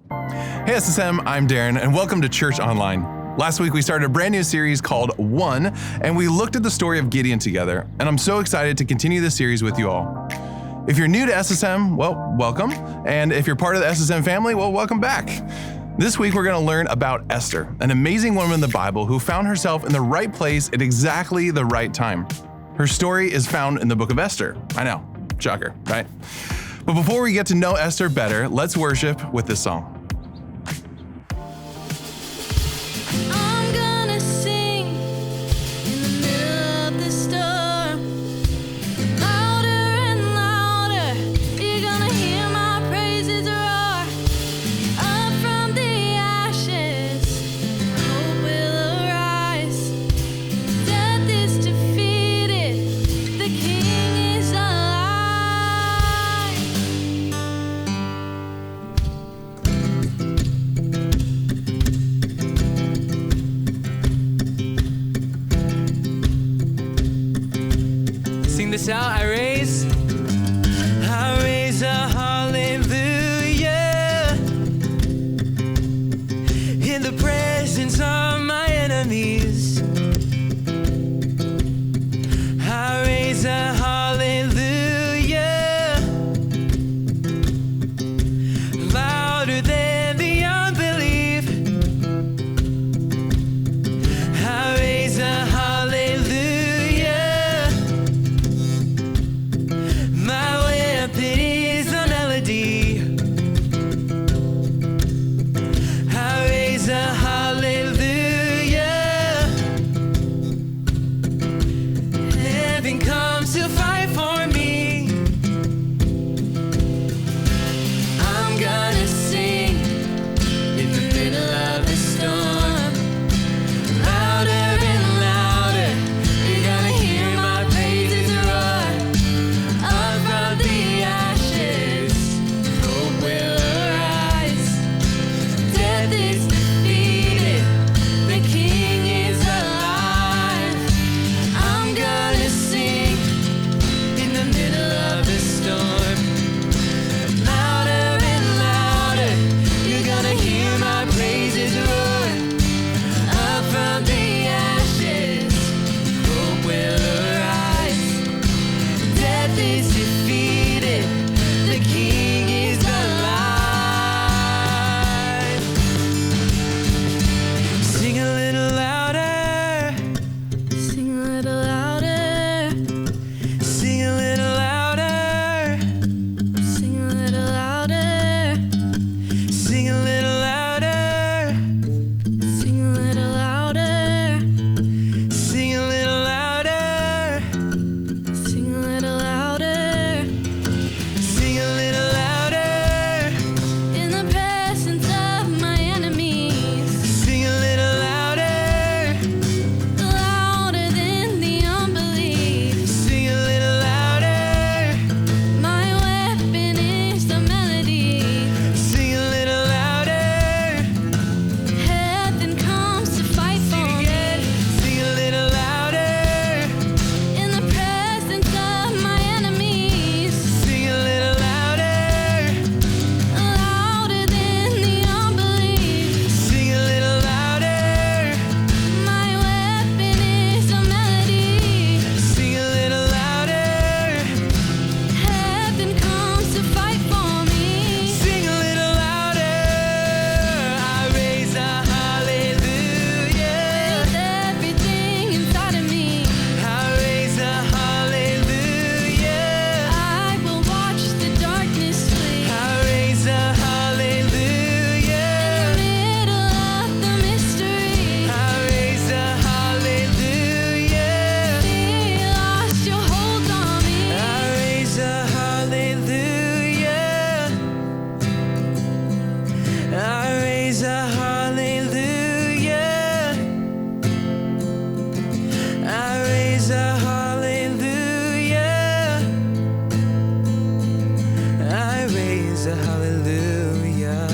Hey SSM, I'm Darren, and welcome to Church Online. Last week we started a brand new series called One, and we looked at the story of Gideon together, and I'm so excited to continue this series with you all. If you're new to SSM, well, welcome, and if you're part of the SSM family, well, welcome back. This week we're going to learn about Esther, an amazing woman in the Bible who found herself in the right place at exactly the right time. Her story is found in the book of Esther. I know, shocker, right? But before we get to know Esther better, let's worship with this song. I'm gonna sing in the middle of the storm. Louder and louder, you're gonna hear my praises roar. Up from the ashes, hope will arise. Death is defeated, the King is alive. Sing this out. I raise a hallelujah in the presence of my enemies. I raise a hallelujah louder than the unbelief. I raise a hallelujah. My weapon is a melody. I raise a hallelujah. Heaven comes to fight for me. I'm gonna sing in the middle of the storm. Louder and louder, you're gonna hear my praises roar. Up from the ashes, hope will arise. Death is defeated, the King is alive. I'm gonna sing in the middle of the storm. Louder and louder, you're gonna hear my praises roar. Up from the ashes, hope will arise. Death is defeated, the King is alive. Sing a little louder. Sing a little louder. Sing a little louder. Sing a little louder. Sing a little louder. Sing a little louder. Sing a little louder. Sing a little louder. Sing a little louder. In the presence of my enemies. Sing a little louder. Louder than the unbelief. Sing a little louder. My weapon is the melody. Sing a little louder. Heaven comes to fight for me. Sing a little louder. In the presence of my enemies. Sing a little louder. Louder than the unbelief. Sing a little louder. My weapon is a melody. Sing a little louder. Heaven comes to fight for me. Sing a little louder. I raise a hallelujah. With everything inside of me. I raise a hallelujah. I will watch the darkness flee. I raise a hallelujah. In the middle of the mystery. I raise a hallelujah. Fear lost your hold on me. I raise a hallelujah. I raise a hallelujah. I raise a hallelujah. I raise a hallelujah.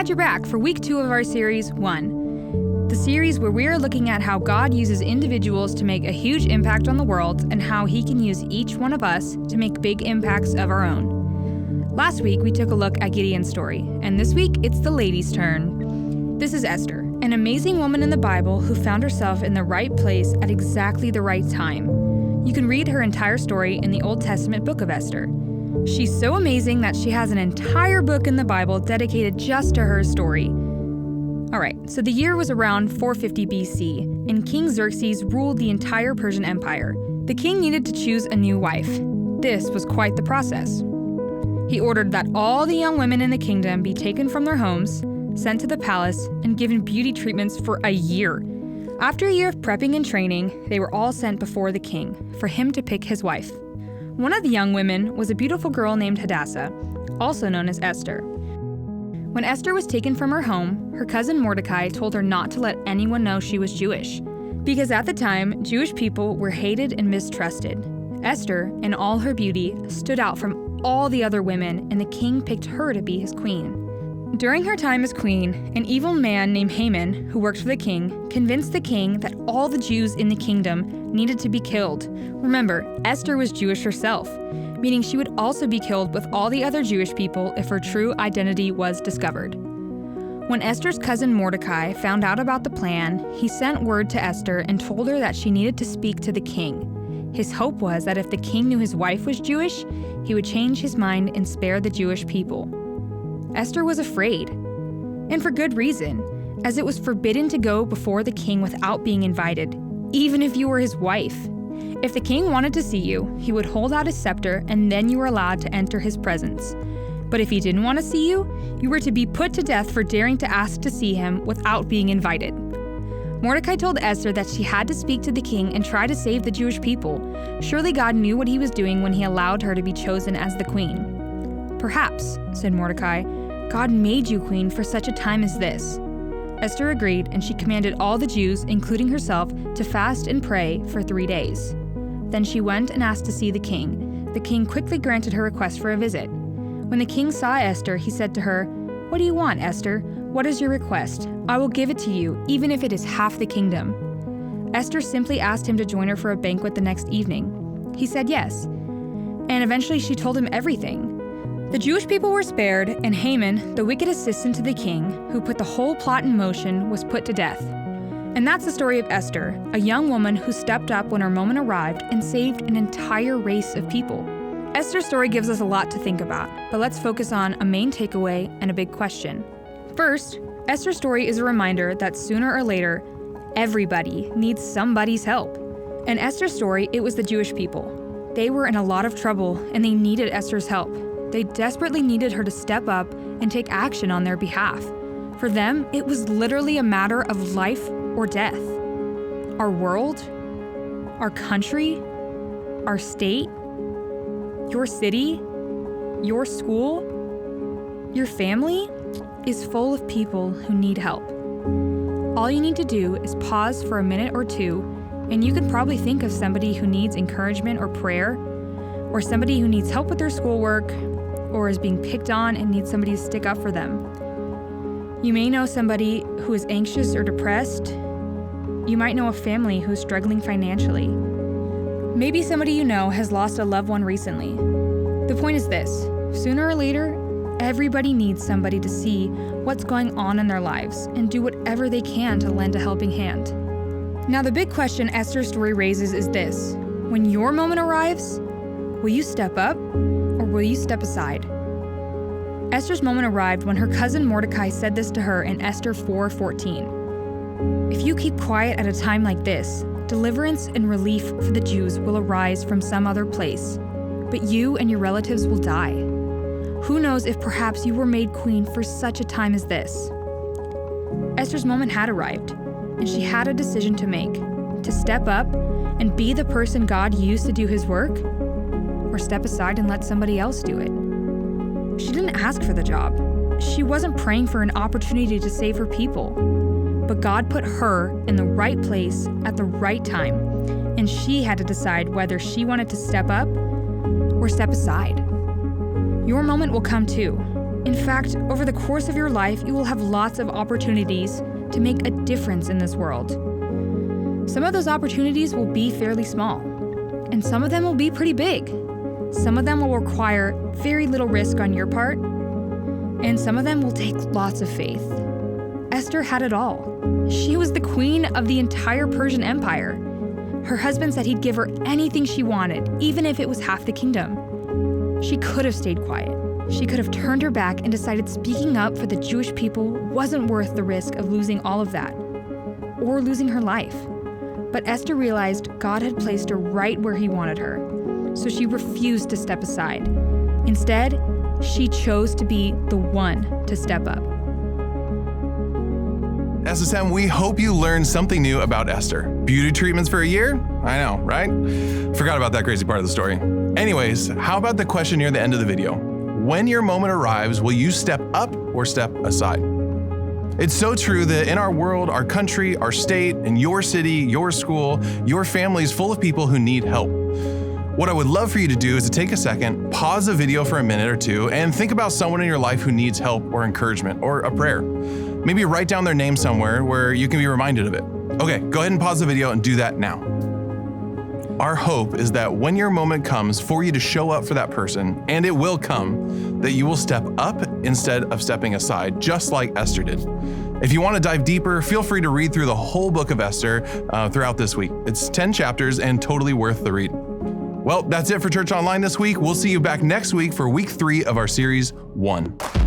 glad you're back for week 2 of our series 1. The series where we are looking at how God uses individuals to make a huge impact on the world and how He can use each one of us to make big impacts of our own. Last week, we took a look at Gideon's story, and this week, it's the lady's turn. This is Esther, an amazing woman in the Bible who found herself in the right place at exactly the right time. You can read her entire story in the Old Testament book of Esther. She's so amazing that she has an entire book in the Bible dedicated just to her story. Alright, so the year was around 450 BC, and King Xerxes ruled the entire Persian Empire. The king needed to choose a new wife. This was quite the process. He ordered that all the young women in the kingdom be taken from their homes, sent to the palace, and given beauty treatments for a year. After a year of prepping and training, they were all sent before the king, for him to pick his wife. One of the young women was a beautiful girl named Hadassah, also known as Esther. When Esther was taken from her home, her cousin Mordecai told her not to let anyone know she was Jewish, because at the time, Jewish people were hated and mistrusted. Esther, in all her beauty, stood out from all the other women, and the king picked her to be his queen. During her time as queen, an evil man named Haman, who worked for the king, convinced the king that all the Jews in the kingdom needed to be killed. Remember, Esther was Jewish herself, meaning she would also be killed with all the other Jewish people if her true identity was discovered. When Esther's cousin Mordecai found out about the plan, he sent word to Esther and told her that she needed to speak to the king. His hope was that if the king knew his wife was Jewish, he would change his mind and spare the Jewish people. Esther was afraid, and for good reason, as it was forbidden to go before the king without being invited, even if you were his wife. If the king wanted to see you, he would hold out his scepter and then you were allowed to enter his presence. But if he didn't want to see you, you were to be put to death for daring to ask to see him without being invited. Mordecai told Esther that she had to speak to the king and try to save the Jewish people. Surely God knew what he was doing when he allowed her to be chosen as the queen. Perhaps, said Mordecai, God made you queen for such a time as this. Esther agreed, and she commanded all the Jews, including herself, to fast and pray for 3 days. Then she went and asked to see the king. The king quickly granted her request for a visit. When the king saw Esther, he said to her, "What do you want, Esther? What is your request? I will give it to you, even if it is half the kingdom." Esther simply asked him to join her for a banquet the next evening. He said yes, and eventually she told him everything. The Jewish people were spared, and Haman, the wicked assistant to the king, who put the whole plot in motion, was put to death. And that's the story of Esther, a young woman who stepped up when her moment arrived and saved an entire race of people. Esther's story gives us a lot to think about, but let's focus on a main takeaway and a big question. First, Esther's story is a reminder that sooner or later, everybody needs somebody's help. In Esther's story, it was the Jewish people. They were in a lot of trouble, and they needed Esther's help. They desperately needed her to step up and take action on their behalf. For them, it was literally a matter of life or death. Our world, our country, our state, your city, your school, your family is full of people who need help. All you need to do is pause for a minute or two, and you can probably think of somebody who needs encouragement or prayer, or somebody who needs help with their schoolwork, or is being picked on and needs somebody to stick up for them. You may know somebody who is anxious or depressed. You might know a family who's struggling financially. Maybe somebody you know has lost a loved one recently. The point is this: sooner or later, everybody needs somebody to see what's going on in their lives and do whatever they can to lend a helping hand. Now, the big question Esther's story raises is this: when your moment arrives, will you step up or will you step aside? Esther's moment arrived when her cousin Mordecai said this to her in Esther 4:14. If you keep quiet at a time like this, deliverance and relief for the Jews will arise from some other place, but you and your relatives will die. Who knows if perhaps you were made queen for such a time as this? Esther's moment had arrived, and she had a decision to make: to step up and be the person God used to do his work, or step aside and let somebody else do it. She didn't ask for the job. She wasn't praying for an opportunity to save her people. But God put her in the right place at the right time, and she had to decide whether she wanted to step up or step aside. Your moment will come too. In fact, over the course of your life, you will have lots of opportunities to make a difference in this world. Some of those opportunities will be fairly small, and some of them will be pretty big. Some of them will require very little risk on your part, and some of them will take lots of faith. Esther had it all. She was the queen of the entire Persian Empire. Her husband said he'd give her anything she wanted, even if it was half the kingdom. She could have stayed quiet. She could have turned her back and decided speaking up for the Jewish people wasn't worth the risk of losing all of that, or losing her life. But Esther realized God had placed her right where he wanted her, so she refused to step aside. Instead, she chose to be the one to step up. SSM, we hope you learned something new about Esther. Beauty treatments for a year? I know, right? Forgot about that crazy part of the story. Anyways, how about the question near the end of the video? When your moment arrives, will you step up or step aside? It's so true that in our world, our country, our state, and your city, your school, your family is full of people who need help. What I would love for you to do is to take a second, pause the video for a minute or two, and think about someone in your life who needs help or encouragement or a prayer. Maybe write down their name somewhere where you can be reminded of it. Okay, go ahead and pause the video and do that now. Our hope is that when your moment comes for you to show up for that person, and it will come, that you will step up instead of stepping aside, just like Esther did. If you want to dive deeper, feel free to read through the whole book of Esther throughout this week. It's 10 chapters and totally worth the read. Well, that's it for Church Online this week. We'll see you back next week for week 3 of our series 1.